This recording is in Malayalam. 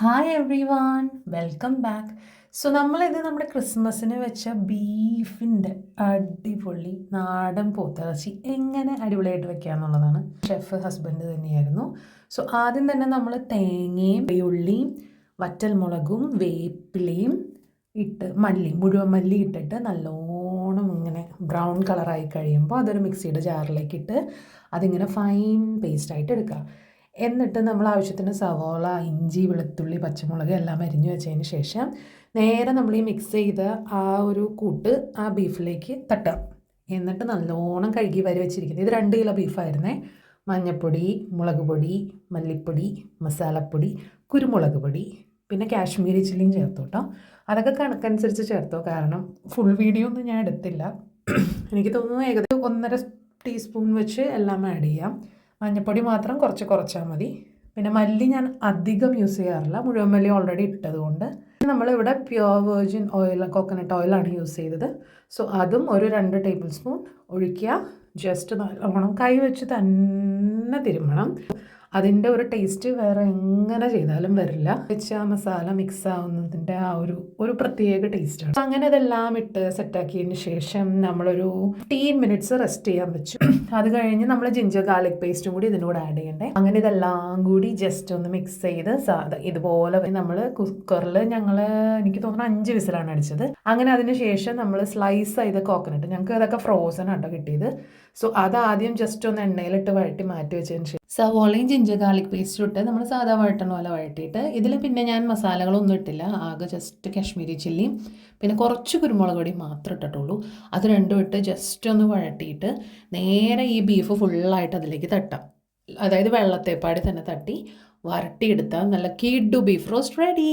Hi every one, welcome back. So നമ്മളിത് നമ്മുടെ ക്രിസ്മസിന് വെച്ച ബീഫിൻ്റെ അടിപൊളി നാടൻ പോത്തിറച്ചി എങ്ങനെ അടിപൊളിയായിട്ട് വെക്കുക എന്നുള്ളതാണ്. ഷെഫ് ഹസ്ബൻഡ് തന്നെയായിരുന്നു. സോ ആദ്യം തന്നെ നമ്മൾ തേങ്ങയും ഉള്ളിയും വറ്റൽമുളകും വേപ്പിലയും ഇട്ട് മുഴുവൻ മല്ലി ഇട്ടിട്ട് നല്ലോണം ഇങ്ങനെ ബ്രൗൺ കളറായി കഴിയുമ്പോൾ അതൊരു മിക്സിയുടെ ജാറിലേക്ക് ഇട്ട് അതിങ്ങനെ ഫൈൻ പേസ്റ്റായിട്ട് എടുക്കുക. എന്നിട്ട് നമ്മൾ ആവശ്യത്തിന് സവോള, ഇഞ്ചി, വെളുത്തുള്ളി, പച്ചമുളക് എല്ലാം അരിഞ്ഞു വെച്ചതിന് ശേഷം നേരെ നമ്മൾ ഈ മിക്സ് ചെയ്ത ആ ഒരു കൂട്ട് ആ ബീഫിലേക്ക് തട്ടുക. എന്നിട്ട് നല്ലോണം കഴുകി വരി വെച്ചിരിക്കുന്നത്, ഇത് 2 കിലോ ബീഫായിരുന്നേ. മഞ്ഞൾപ്പൊടി, മുളക് പൊടി, മല്ലിപ്പൊടി, മസാലപ്പൊടി, കുരുമുളക് പൊടി, പിന്നെ കാശ്മീരി ചില്ലിയും ചേർത്തു കേട്ടോ. അതൊക്കെ കണക്കനുസരിച്ച് ചേർത്തോ, കാരണം ഫുൾ വീഡിയോ ഒന്നും ഞാൻ എടുത്തില്ല. എനിക്ക് തോന്നുന്നു ഏകദേശം 1.5 ടീസ്പൂൺ വെച്ച് എല്ലാം ആഡ് ചെയ്യാം. മഞ്ഞൾപ്പൊടി മാത്രം കുറച്ചാൽ മതി. പിന്നെ മല്ലി ഞാൻ അധികം യൂസ് ചെയ്യാറില്ല, മുഴുവൻ മല്ലി ഓൾറെഡി ഇട്ടതുകൊണ്ട്. നമ്മളിവിടെ പ്യുവർ വെർജിൻ ഓയിൽ, കോക്കനട്ട് ഓയിലാണ് യൂസ് ചെയ്തത്. സോ അതും ഒരു 2 ടേബിൾ സ്പൂൺ ഒഴിക്കുക. ജസ്റ്റ് നല്ലോണം കൈ വെച്ച് തന്നെ തിരുമ്മണം. അതിൻ്റെ ഒരു ടേസ്റ്റ് വേറെ എങ്ങനെ ചെയ്താലും വരില്ല. വെച്ച് ആ മസാല മിക്സ് ആവുന്നതിൻ്റെ ആ ഒരു പ്രത്യേക ടേസ്റ്റാണ്. അങ്ങനെ ഇതെല്ലാം ഇട്ട് സെറ്റാക്കിയതിന് ശേഷം നമ്മളൊരു 15 മിനിറ്റ്സ് റെസ്റ്റ് ചെയ്യാൻ വെച്ചു. അത് കഴിഞ്ഞ് നമ്മൾ ജിഞ്ചർ ഗാർലിക് പേസ്റ്റും കൂടി ഇതിനോട് ആഡ് ചെയ്യണ്ടേ. അങ്ങനെ ഇതെല്ലാം കൂടി ജസ്റ്റ് ഒന്ന് മിക്സ് ചെയ്ത് ഇതുപോലെ നമ്മൾ കുക്കറിൽ എനിക്ക് തോന്നുന്നു 5 വിസിലാണ് അടിച്ചത്. അങ്ങനെ അതിന് ശേഷം നമ്മൾ സ്ലൈസ് ചെയ്ത കോക്കനട്ട്, ഞങ്ങൾക്ക് അതൊക്കെ ഫ്രോസൺ ആട്ടോ കിട്ടിയത്. സോ അതാദ്യം ജസ്റ്റ് ഒന്ന് എണ്ണയിലിട്ട് വഴറ്റി മാറ്റി വെച്ചതിന് ശേഷം സവോളയും ജിഞ്ചർ ഗാർലിക് പേസ്റ്റും ഇട്ട് നമ്മൾ സാധാ വഴട്ടണ പോലെ വഴറ്റിയിട്ട് ഇതിൽ പിന്നെ ഞാൻ മസാലകളൊന്നും ഇട്ടില്ല. ആകെ ജസ്റ്റ് കാശ്മീരി ചില്ലിയും പിന്നെ കുറച്ച് കുരുമുളക് പൊടി മാത്രം ഇട്ടിട്ടുള്ളൂ. അത് രണ്ടും ഇട്ട് ജസ്റ്റ് ഒന്ന് വഴറ്റിയിട്ട് നേരെ ഈ ബീഫ് ഫുള്ളായിട്ട് അതിലേക്ക് തട്ടാം. അതായത് വെള്ളത്തേപ്പാടി തന്നെ തട്ടി വരട്ടിയെടുത്താൽ നല്ല കിഡു ബീഫ് റോസ്റ്റ് റെഡി.